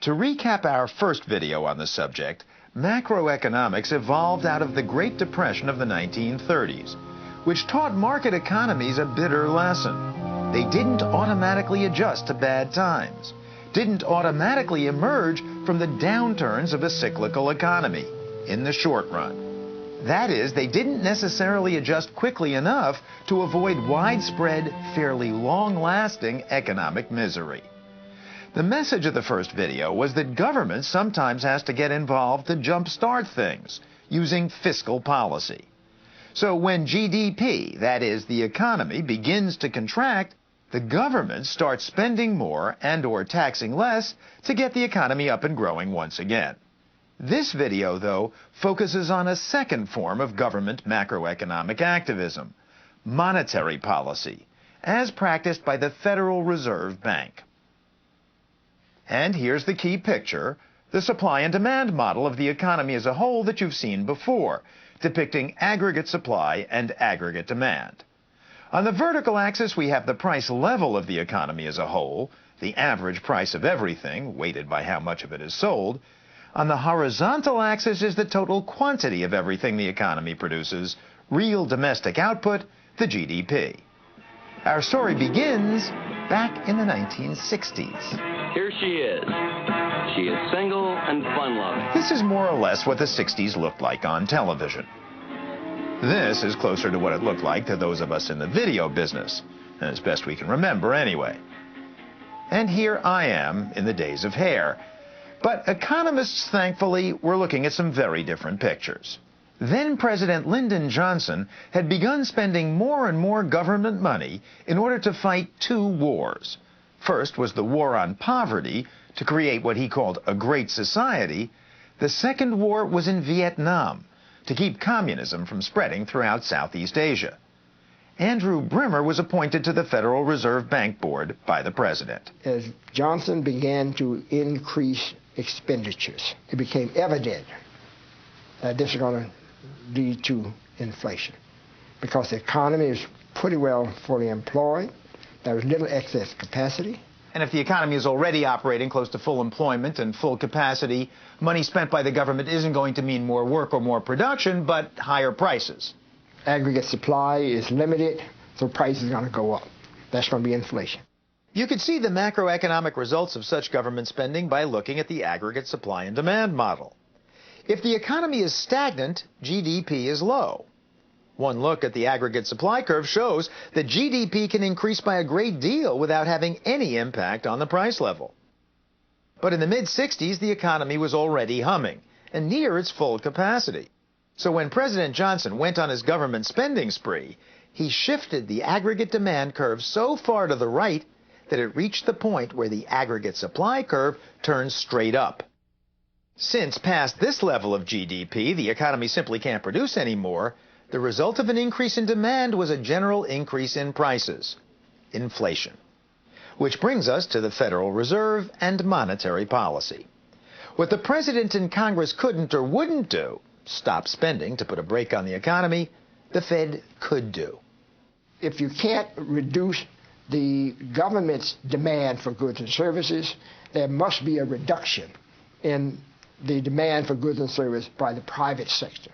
To recap our first video on the subject, macroeconomics evolved out of the Great Depression of the 1930s, which taught market economies a bitter lesson. They didn't automatically adjust to bad times, didn't automatically emerge from the downturns of a cyclical economy in the short run. That is, they didn't necessarily adjust quickly enough to avoid widespread, fairly long-lasting economic misery. The message of the first video was that government sometimes has to get involved to jumpstart things using fiscal policy. So when GDP, that is, the economy, begins to contract, the government starts spending more and/or taxing less to get the economy up and growing once again. This video, though, focuses on a second form of government macroeconomic activism, monetary policy, as practiced by the Federal Reserve Bank. And here's the key picture, the supply and demand model of the economy as a whole that you've seen before, depicting aggregate supply and aggregate demand. On the vertical axis, we have the price level of the economy as a whole, the average price of everything, weighted by how much of it is sold. On the horizontal axis is the total quantity of everything the economy produces, real domestic output, the GDP. Our story begins back in the 1960s. Here she is. She is single and fun-loving. This is more or less what the 60s looked like on television. This is closer to what it looked like to those of us in the video business, as best we can remember anyway. And here I am in the days of hair. But economists, thankfully, were looking at some very different pictures. Then President Lyndon Johnson had begun spending more and more government money in order to fight two wars. First was the war on poverty, to create what he called a great society. The second war was in Vietnam, to keep communism from spreading throughout Southeast Asia. Andrew Brimmer was appointed to the Federal Reserve Bank Board by the president. As Johnson began to increase expenditures, it became evident that this is going to lead to inflation, because the economy is pretty well fully employed. There was little excess capacity. And if the economy is already operating close to full employment and full capacity, money spent by the government isn't going to mean more work or more production, but higher prices. Aggregate supply is limited, so prices are going to go up. That's going to be inflation. You could see the macroeconomic results of such government spending by looking at the aggregate supply and demand model. If the economy is stagnant, GDP is low. One look at the aggregate supply curve shows that GDP can increase by a great deal without having any impact on the price level. But in the mid-60s, the economy was already humming and near its full capacity. So when President Johnson went on his government spending spree, he shifted the aggregate demand curve so far to the right that it reached the point where the aggregate supply curve turns straight up. Since past this level of GDP, the economy simply can't produce anymore. The result of an increase in demand was a general increase in prices, inflation. Which brings us to the Federal Reserve and monetary policy. What the President and Congress couldn't or wouldn't do, stop spending to put a brake on the economy, the Fed could do. If you can't reduce the government's demand for goods and services, there must be a reduction in the demand for goods and services by the private sector.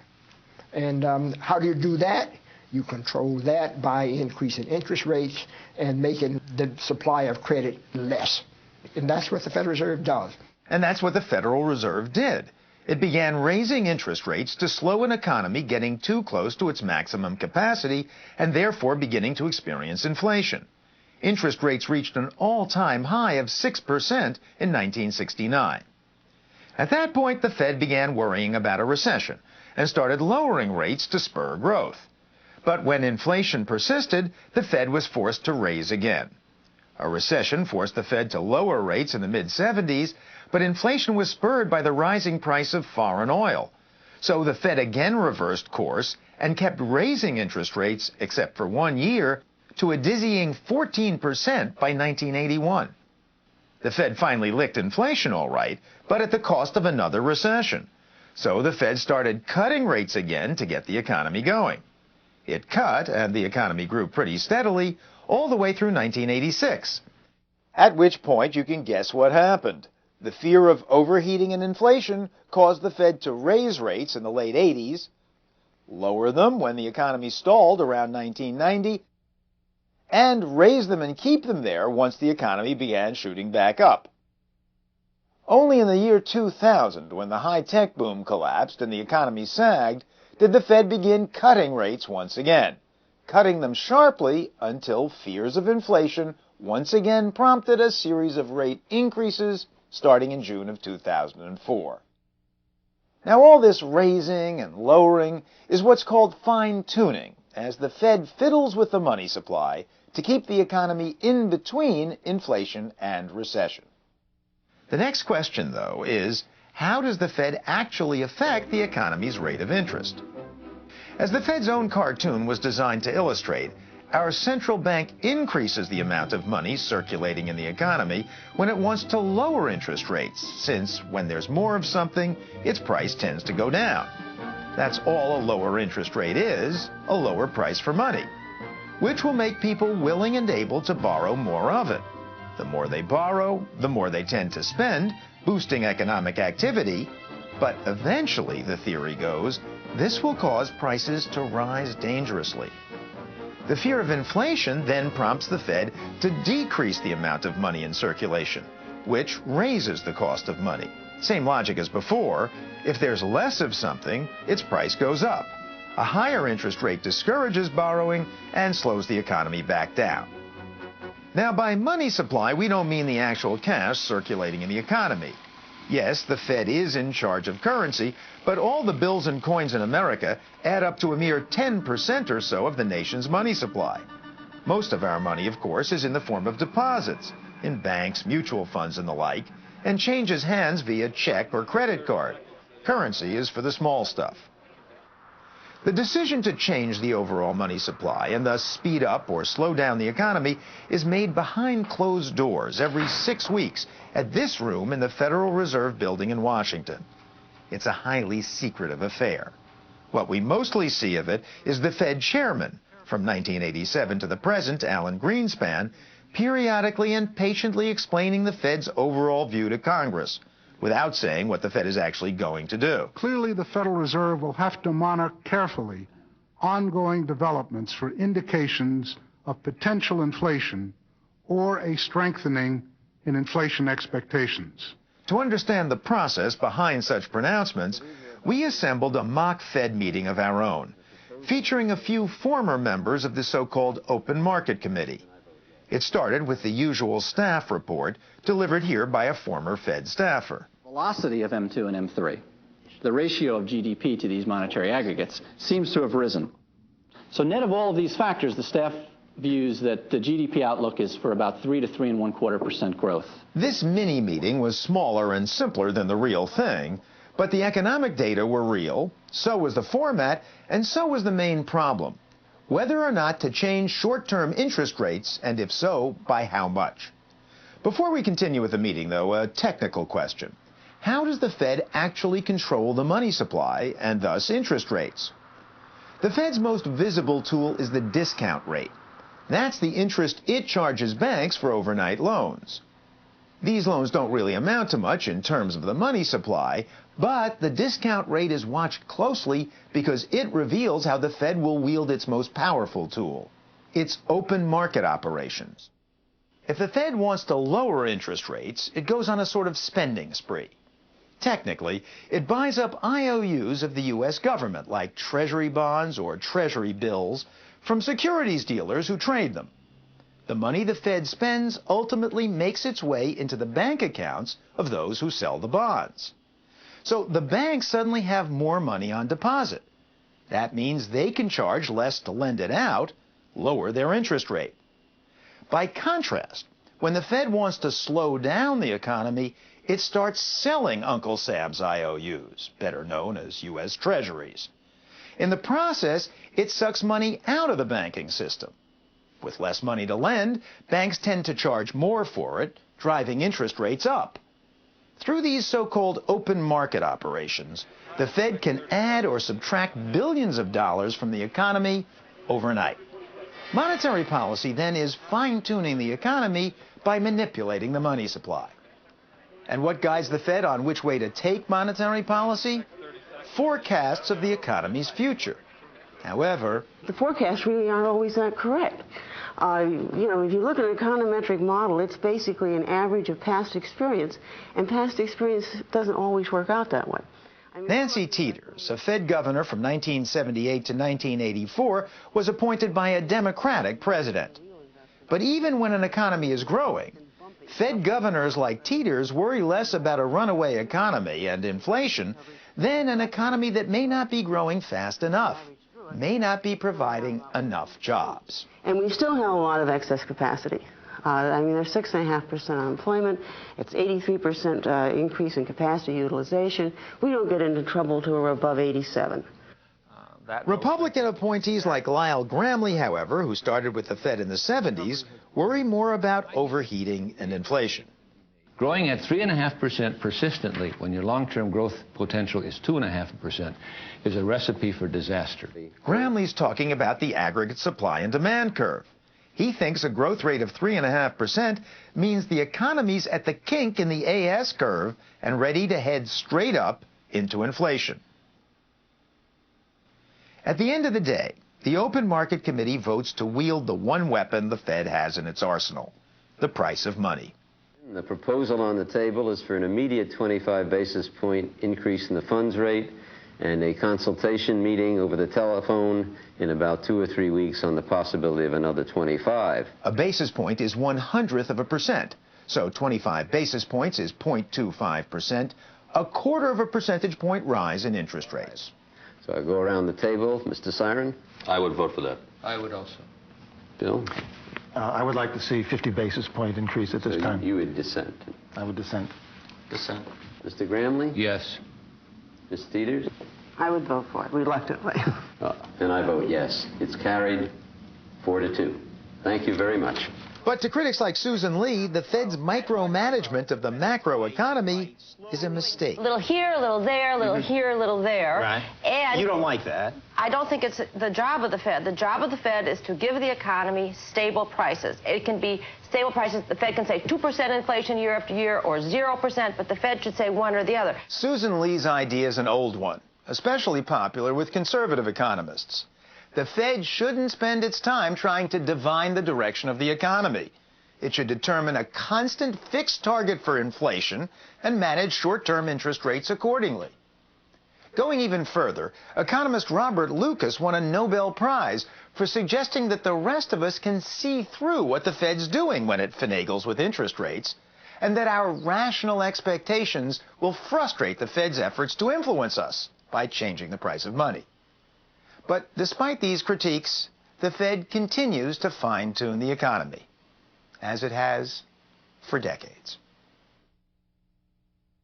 And how do you do that? You control that by increasing interest rates and making the supply of credit less. And that's what the Federal Reserve does. And that's what the Federal Reserve did. It began raising interest rates to slow an economy getting too close to its maximum capacity and therefore beginning to experience inflation. Interest rates reached an all-time high of 6% in 1969. At that point, the Fed began worrying about a recession and started lowering rates to spur growth. But when inflation persisted, the Fed was forced to raise again. A recession forced the Fed to lower rates in the mid-70s, but inflation was spurred by the rising price of foreign oil. So the Fed again reversed course and kept raising interest rates, except for 1 year, to a dizzying 14% by 1981. The Fed finally licked inflation all right, but at the cost of another recession. So the Fed started cutting rates again to get the economy going. It cut, and the economy grew pretty steadily, all the way through 1986. At which point you can guess what happened. The fear of overheating and inflation caused the Fed to raise rates in the late 80s, lower them when the economy stalled around 1990, and raise them and keep them there once the economy began shooting back up. Only in the year 2000, when the high-tech boom collapsed and the economy sagged, did the Fed begin cutting rates once again, cutting them sharply until fears of inflation once again prompted a series of rate increases starting in June of 2004. Now, all this raising and lowering is what's called fine-tuning, as the Fed fiddles with the money supply to keep the economy in between inflation and recession. The next question, though, is how does the Fed actually affect the economy's rate of interest? As the Fed's own cartoon was designed to illustrate, our central bank increases the amount of money circulating in the economy when it wants to lower interest rates, since when there's more of something, its price tends to go down. That's all a lower interest rate is, a lower price for money, which will make people willing and able to borrow more of it. The more they borrow, the more they tend to spend, boosting economic activity. But eventually, the theory goes, this will cause prices to rise dangerously. The fear of inflation then prompts the Fed to decrease the amount of money in circulation, which raises the cost of money. Same logic as before. If there's less of something, its price goes up. A higher interest rate discourages borrowing and slows the economy back down. Now, by money supply, we don't mean the actual cash circulating in the economy. Yes, the Fed is in charge of currency, but all the bills and coins in America add up to a mere 10% or so of the nation's money supply. Most of our money, of course, is in the form of deposits, in banks, mutual funds, and the like, and changes hands via check or credit card. Currency is for the small stuff. The decision to change the overall money supply and thus speed up or slow down the economy is made behind closed doors every 6 weeks at this room in the Federal Reserve Building in Washington. It's a highly secretive affair. What we mostly see of it is the Fed chairman, from 1987 to the present, Alan Greenspan, periodically and patiently explaining the Fed's overall view to Congress, without saying what the Fed is actually going to do. Clearly, the Federal Reserve will have to monitor carefully ongoing developments for indications of potential inflation or a strengthening in inflation expectations. To understand the process behind such pronouncements, we assembled a mock Fed meeting of our own, featuring a few former members of the so-called Open Market Committee. It started with the usual staff report delivered here by a former Fed staffer. Velocity of M2 and M3, the ratio of GDP to these monetary aggregates, seems to have risen. So net of all of these factors, the staff views that the GDP outlook is for about 3 to 3.25% growth. This mini-meeting was smaller and simpler than the real thing, but the economic data were real, so was the format, and so was the main problem: whether or not to change short-term interest rates, and if so, by how much. Before we continue with the meeting, though, a technical question. How does the Fed actually control the money supply and thus interest rates? The Fed's most visible tool is the discount rate. That's the interest it charges banks for overnight loans. These loans don't really amount to much in terms of the money supply, but the discount rate is watched closely because it reveals how the Fed will wield its most powerful tool, its open market operations. If the Fed wants to lower interest rates, it goes on a sort of spending spree. Technically, it buys up IOUs of the U.S. government, like Treasury bonds or Treasury bills, from securities dealers who trade them. The money the Fed spends ultimately makes its way into the bank accounts of those who sell the bonds. So the banks suddenly have more money on deposit. That means they can charge less to lend it out, lower their interest rate. By contrast, when the Fed wants to slow down the economy, it starts selling Uncle Sam's IOUs, better known as U.S. Treasuries. In the process, it sucks money out of the banking system. With less money to lend, banks tend to charge more for it, driving interest rates up. Through these so-called open market operations, the Fed can add or subtract billions of dollars from the economy overnight. Monetary policy then is fine-tuning the economy by manipulating the money supply. And what guides the Fed on which way to take monetary policy? Forecasts of the economy's future. However, the forecasts really aren't always that correct. If you look at an econometric model, it's basically an average of past experience, and past experience doesn't always work out that way. Nancy Teeters, a Fed governor from 1978 to 1984, was appointed by a Democratic president. But even when an economy is growing, Fed governors like Teeters worry less about a runaway economy and inflation than an economy that may not be growing fast enough, may not be providing enough jobs. And we still have a lot of excess capacity. There's 6.5% unemployment. It's 83% increase in capacity utilization. We don't get into trouble till we're above 87. Republican appointees like Lyle Gramley, however, who started with the Fed in the 70s, worry more about overheating and inflation. Growing at 3.5% persistently when your long-term growth potential is 2.5% is a recipe for disaster. Gramley's talking about the aggregate supply and demand curve. He thinks a growth rate of 3.5% means the economy's at the kink in the AS curve and ready to head straight up into inflation. At the end of the day, the Open Market Committee votes to wield the one weapon the Fed has in its arsenal, the price of money. The proposal on the table is for an immediate 25 basis point increase in the funds rate and a consultation meeting over the telephone in about 2 or 3 weeks on the possibility of another 25. A basis point is 1/100%. So 25 basis points is 0.25%, a 1/4 percentage point rise in interest rates. So I go around the table. Mr. Siren? I would vote for that. I would also. Bill? I would like to see 50 basis point increase at this time. You would dissent. I would dissent. Dissent. Mr. Gramley? Yes. Ms. Teeters? I would vote for it, reluctantly. And I vote yes. It's carried 4-2. Thank you very much. But to critics like Susan Lee, the Fed's micromanagement of the macroeconomy is a mistake. A little here, a little there, a little here, a little there. Right. And you don't like that. I don't think it's the job of the Fed. The job of the Fed is to give the economy stable prices. It can be stable prices. The Fed can say 2% inflation year after year or 0%, but the Fed should say one or the other. Susan Lee's idea is an old one, especially popular with conservative economists. The Fed shouldn't spend its time trying to divine the direction of the economy. It should determine a constant fixed target for inflation and manage short-term interest rates accordingly. Going even further, economist Robert Lucas won a Nobel Prize for suggesting that the rest of us can see through what the Fed's doing when it finagles with interest rates, and that our rational expectations will frustrate the Fed's efforts to influence us by changing the price of money. But despite these critiques, the Fed continues to fine-tune the economy, as it has for decades.